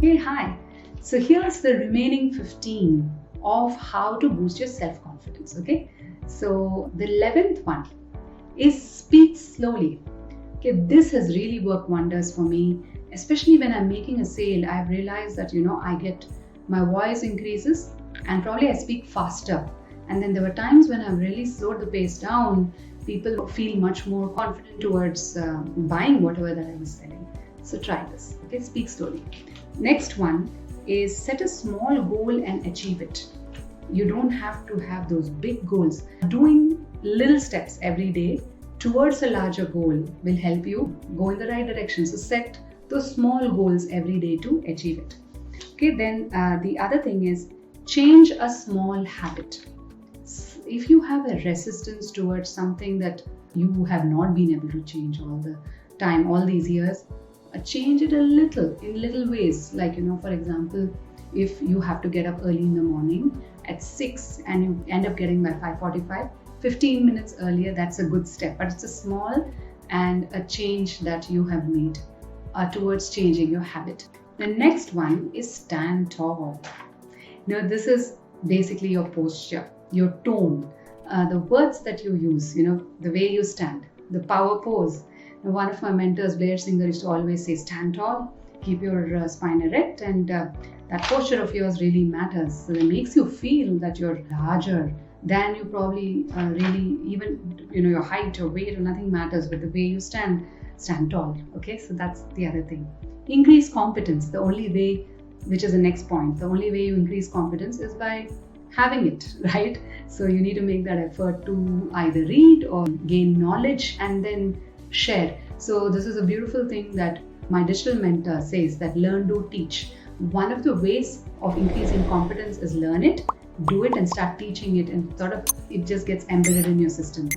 Hey, hi. So here's the remaining 15 of how to boost your self-confidence, okay? So the 11th one is speak slowly. Okay, this has really worked wonders for me, especially when I'm making a sale. I've realized that, I get my voice increases and probably I speak faster. And then there were times when I've really slowed the pace down, people feel much more confident towards buying whatever that I was selling. So try this, okay? Speak slowly. Next one is set a small goal and achieve it. You don't have to have those big goals. Doing little steps every day towards a larger goal will help you go in the right direction. So set those small goals every day to achieve it. Okay, then the other thing is change a small habit. If you have a resistance towards something that you have not been able to change all the time, all these years, change it a little in little ways. Like, for example, if you have to get up early in the morning at 6 and you end up getting by 5:45, 15 minutes earlier, that's a good step. But it's a small and a change that you have made towards changing your habit. The next one is stand tall. This is basically your posture, your tone, the words that you use, the way you stand, the power pose. One of my mentors, Blair Singer, used to always say, stand tall, keep your spine erect, and that posture of yours really matters. So it makes you feel that you're larger than you probably really, even, your height or weight or nothing matters, but the way you stand tall. Okay, so that's the other thing. Increase competence. The only way, which is the next point, the only way you increase competence is by having it, right? So you need to make that effort to either read or gain knowledge and then share. So this is a beautiful thing that my digital mentor says, that learn, do, teach. One of the ways of increasing competence is learn it, do it, and start teaching it, and sort of it just gets embedded in your system.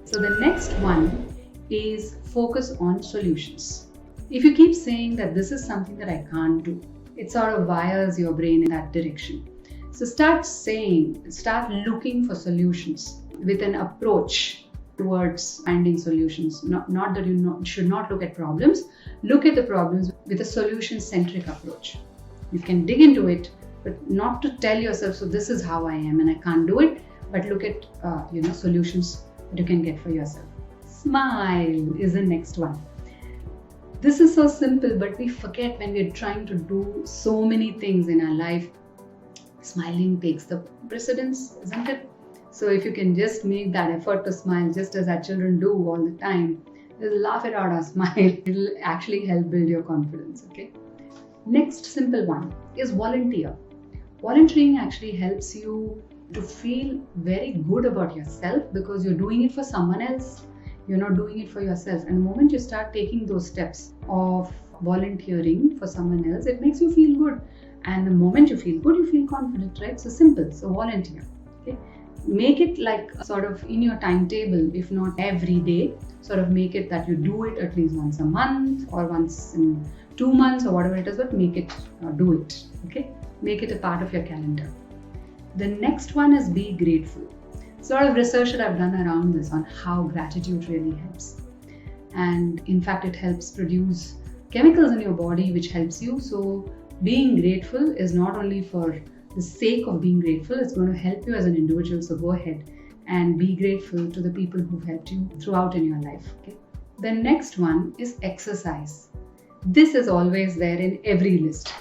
So the next one is focus on solutions. If you keep saying that this is something that I can't do, it sort of wires your brain in that direction. So start looking for solutions with an approach towards finding solutions. Not that you should not look at problems. Look at the problems with a solution-centric approach. You can dig into it, but not to tell yourself, so this is how I am and I can't do it, but look at solutions that you can get for yourself. Smile is the next one. This is so simple, but we forget when we're trying to do so many things in our life. Smiling takes the precedence, isn't it? So if you can just make that effort to smile, just as our children do all the time, just laugh it out or smile. It'll actually help build your confidence, okay? Next simple one is volunteer. Volunteering actually helps you to feel very good about yourself because you're doing it for someone else. You're not doing it for yourself. And the moment you start taking those steps of volunteering for someone else, it makes you feel good. And the moment you feel good, you feel confident, right? So simple. So volunteer, okay? Make it like sort of in your timetable, if not every day. Sort of make it that you do it at least once a month or once in 2 months or whatever it is, but make it, do it, okay? Make it a part of your calendar. The next one is be grateful. Sort of research that I've done around this on how gratitude really helps. And in fact, it helps produce chemicals in your body, which helps you. So being grateful is not only for the sake of being grateful, it's going to help you as an individual. So go ahead and be grateful to the people who've helped you throughout in your life. Okay. The next one is exercise. This is always there in every list.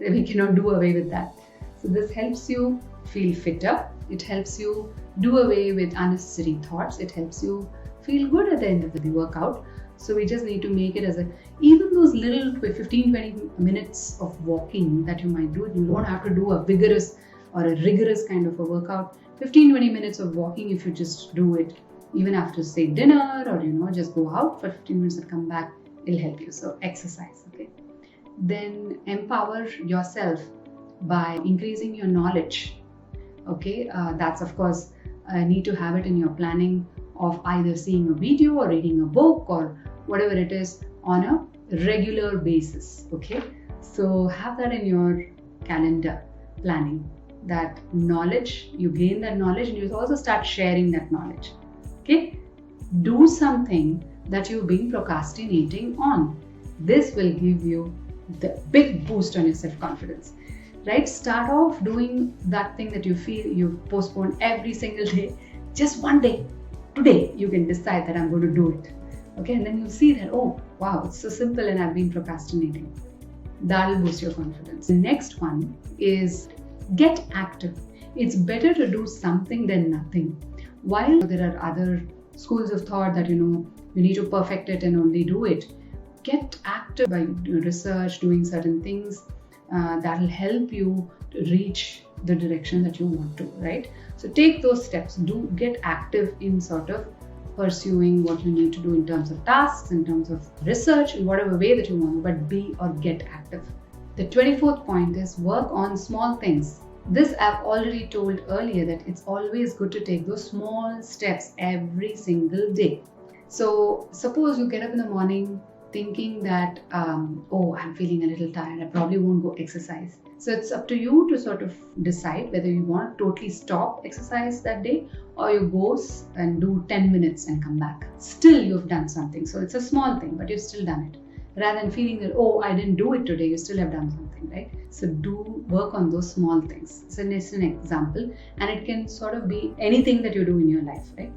We cannot do away with that. So this helps you feel fitter. It helps you do away with unnecessary thoughts. It helps you feel good at the end of the workout. So we just need to make it as even those little 15-20 minutes of walking that you might do, you don't have to do a vigorous or a rigorous kind of a workout. 15-20 minutes of walking, if you just do it even after, say, dinner, or just go out for 15 minutes and come back, it'll help you. So exercise, okay? Then empower yourself by increasing your knowledge, okay? That's of course need to have it in your planning of either seeing a video or reading a book or whatever it is on a regular basis, okay? So have that in your calendar planning, that knowledge, you gain that knowledge and you also start sharing that knowledge, okay? Do something that you've been procrastinating on. This will give you the big boost on your self-confidence, right? Start off doing that thing that you feel you've postponed every single day. Just one day, today, you can decide that I'm going to do it. Okay, and then you'll see that, oh, wow, it's so simple and I've been procrastinating. That'll boost your confidence. The next one is get active. It's better to do something than nothing. While there are other schools of thought that, you need to perfect it and only do it, get active by research, doing certain things that'll help you to reach the direction that you want to, right? So take those steps. Do get active in sort of pursuing what you need to do in terms of tasks, in terms of research, in whatever way that you want, but be or get active. The 24th point is work on small things. This I've already told earlier, that it's always good to take those small steps every single day. So suppose you get up in the morning thinking that, oh, I'm feeling a little tired, I probably won't go exercise. So it's up to you to sort of decide whether you want to totally stop exercise that day, or you go and do 10 minutes and come back. Still you've done something. So it's a small thing, but you've still done it. Rather than feeling that, oh, I didn't do it today, you still have done something, right? So do work on those small things. So it's an example, and it can sort of be anything that you do in your life, right?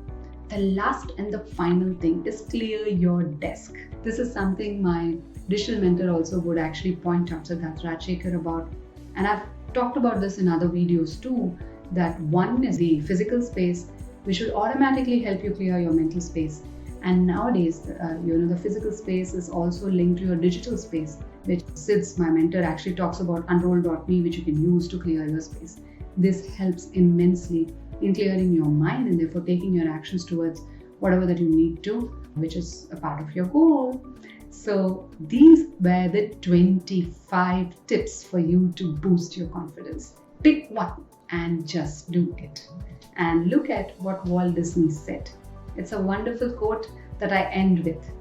The last and the final thing is clear your desk. This is something my digital mentor also would actually point out, so that's Rajshekar, about, and I've talked about this in other videos too, that one is the physical space, which will automatically help you clear your mental space. And nowadays, the physical space is also linked to your digital space, which Sid's, my mentor, actually talks about unroll.me, which you can use to clear your space. This helps immensely in clearing your mind and therefore taking your actions towards whatever that you need to, which is a part of your goal. So these were the 25 tips for you to boost your confidence. Pick one and just do it. And look at what Walt Disney said. It's a wonderful quote that I end with.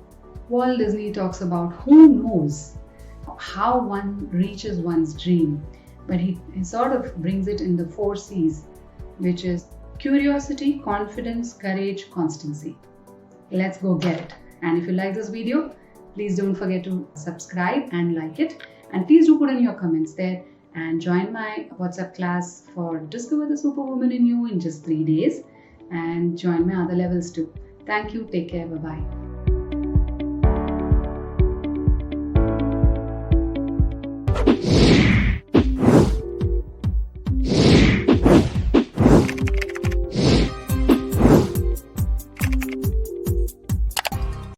Walt Disney talks about who knows how one reaches one's dream, but he sort of brings it in the 4 C's, which is curiosity, confidence, courage, constancy. Let's go get it. And if you like this video, please don't forget to subscribe and like it. And please do put in your comments there and join my WhatsApp class for Discover the Superwoman in You in just 3 days, and join my other levels too. Thank you. Take care. Bye-bye.